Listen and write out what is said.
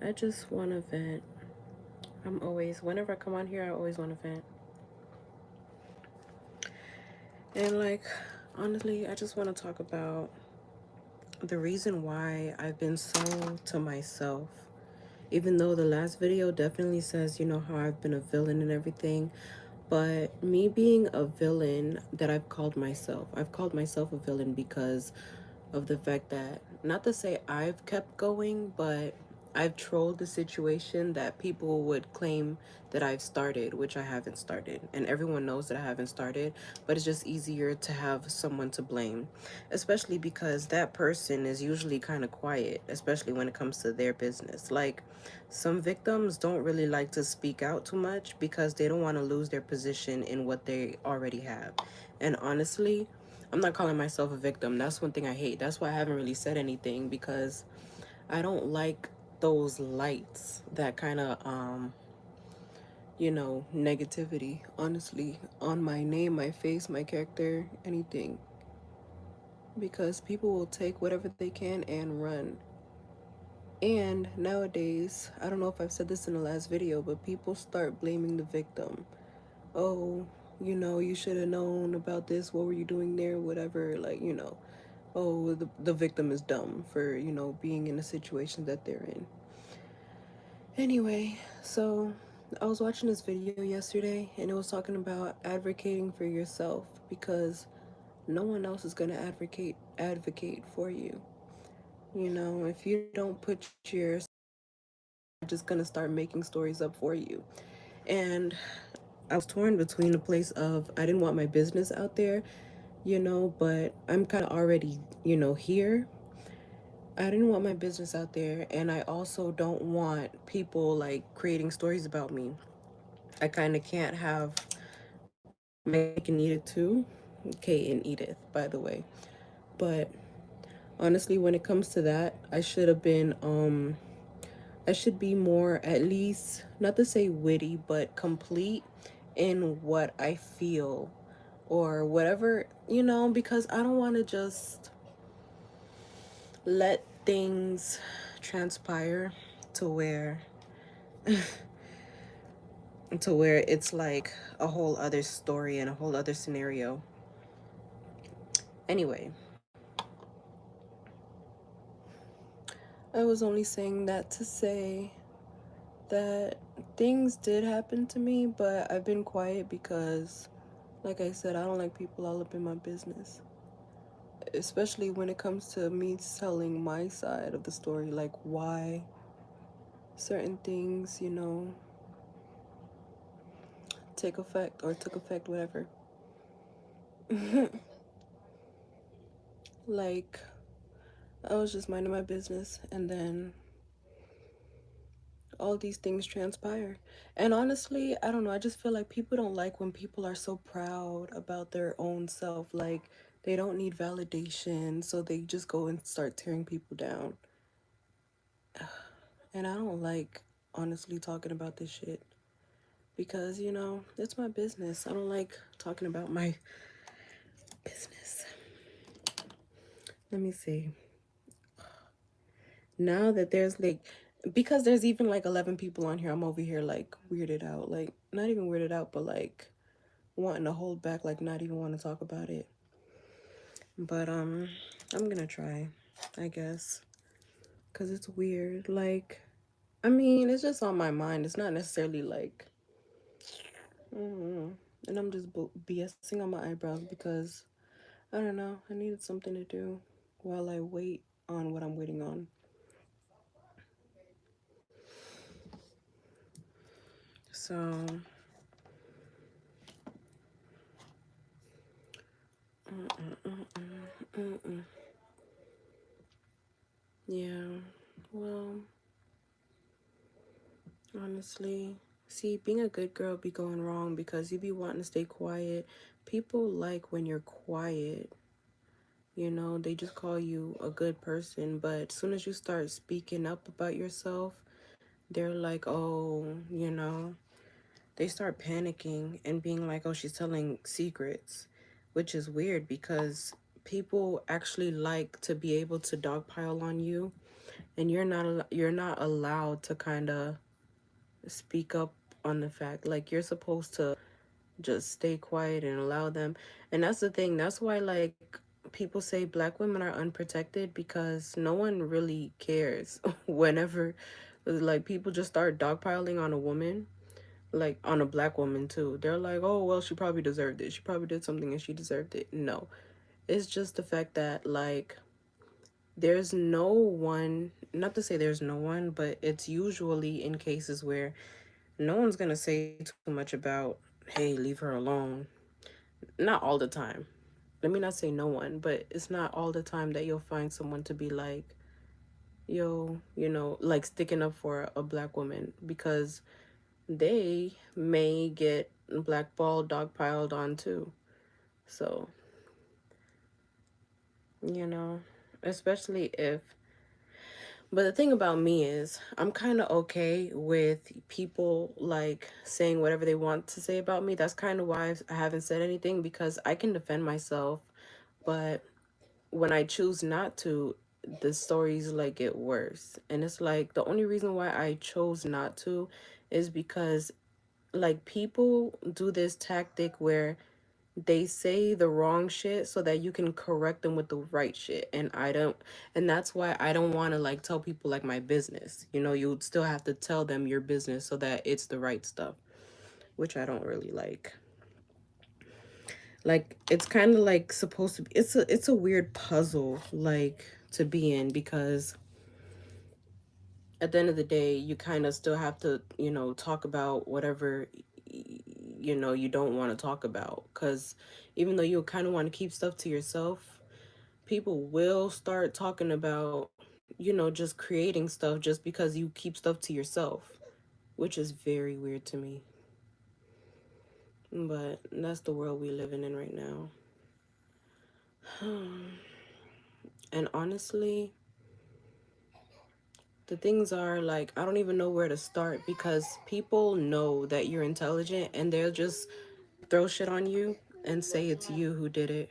I just want to vent. Whenever I come on here, I always want to vent. And like, honestly, I just want to talk about the reason why I've been so to myself. Even though the last video definitely says, how I've been a villain and everything. But me being a villain that I've called myself a villain because of the fact that, not to say I've kept going, but I've trolled the situation that people would claim that I've started, which I haven't started. And everyone knows that I haven't started, but it's just easier to have someone to blame, especially because that person is usually kind of quiet, especially when it comes to their business. Like, some victims don't really like to speak out too much because they don't want to lose their position in what they already have. And honestly, I'm not calling myself a victim. That's one thing I hate. That's why I haven't really said anything, because I don't like those lights, that kind of negativity, honestly, on my name, my face, my character, anything. Because people will take whatever they can and run. And nowadays, I don't know if I've said this in the last video, but people start blaming the victim. Oh, you should have known about this. What were you doing there? Whatever, like, oh, the victim is dumb for, being in the situation that they're in. Anyway, so I was watching this video yesterday and it was talking about advocating for yourself, because no one else is going to advocate for you. If you don't put your just going to start making stories up for you. And I was torn between a place of, I didn't want my business out there, but I'm kind of already, here. I didn't want my business out there, and I also don't want people like creating stories about me. I kind of can't have my cake and eat it too. Kate and Edith, by the way. But honestly, when it comes to that, I should be more, at least, not to say witty, but complete in what I feel or whatever, because I don't want to just let things transpire to where it's like a whole other story and a whole other scenario. Anyway, I was only saying that to say that things did happen to me, but I've been quiet because, like I said, I don't like people all up in my business, especially when it comes to me telling my side of the story, like why certain things, take effect or took effect, whatever. Like, I was just minding my business, and then all these things transpire. And honestly, I don't know, I just feel like people don't like when people are so proud about their own self. Like, they don't need validation, so they just go and start tearing people down. And I don't like, honestly, talking about this shit because, it's my business. I don't like talking about my business. Let me see. Now that there's like, because there's even like 11 people on here, I'm over here like weirded out. Like, not even weirded out, but like wanting to hold back, like not even want to talk about it. But I'm gonna try, I guess, because it's weird. Like, I mean, it's just on my mind. It's not necessarily like, mm, and I'm just BSing on my eyebrows because I don't know. I needed something to do while I wait on what I'm waiting on. So, yeah. Well, honestly, see, being a good girl be going wrong because you be wanting to stay quiet. People like when you're quiet. They just call you a good person, but as soon as you start speaking up about yourself, they're like, oh, they start panicking and being like, oh, she's telling secrets, which is weird because people actually like to be able to dogpile on you and you're not allowed to kind of speak up on the fact, like you're supposed to just stay quiet and allow them. And that's the thing, that's why like people say black women are unprotected, because no one really cares whenever like people just start dogpiling on a woman, like on a black woman too. They're like, oh well, she probably deserved it, she probably did something and she deserved it. No, it's just the fact that like there's no one, not to say there's no one, but it's usually in cases where no one's gonna say too much about, hey, leave her alone. Not all the time. Let me not say no one, but it's not all the time that you'll find someone to be like, yo, you know, like sticking up for a black woman, because they may get blackballed, dogpiled on too. So, you know, especially if, but the thing about me is I'm kind of okay with people like saying whatever they want to say about me. That's kind of why I haven't said anything, because I can defend myself. But when I choose not to, the stories like get worse. And it's like the only reason why I chose not to is because like people do this tactic where they say the wrong shit so that you can correct them with the right shit. And I don't, and that's why I don't want to like tell people like my business. You know, you would still have to tell them your business so that it's the right stuff, which I don't really like. Like it's kind of like supposed to be, it's a weird puzzle like to be in, because at the end of the day you kind of still have to, you know, talk about whatever you know you don't want to talk about, because even though you kind of want to keep stuff to yourself, people will start talking about, you know, just creating stuff just because you keep stuff to yourself, which is very weird to me. But that's the world we living in right now. And honestly, the things are like I don't even know where to start, because people know that you're intelligent and they'll just throw shit on you and say it's you who did it.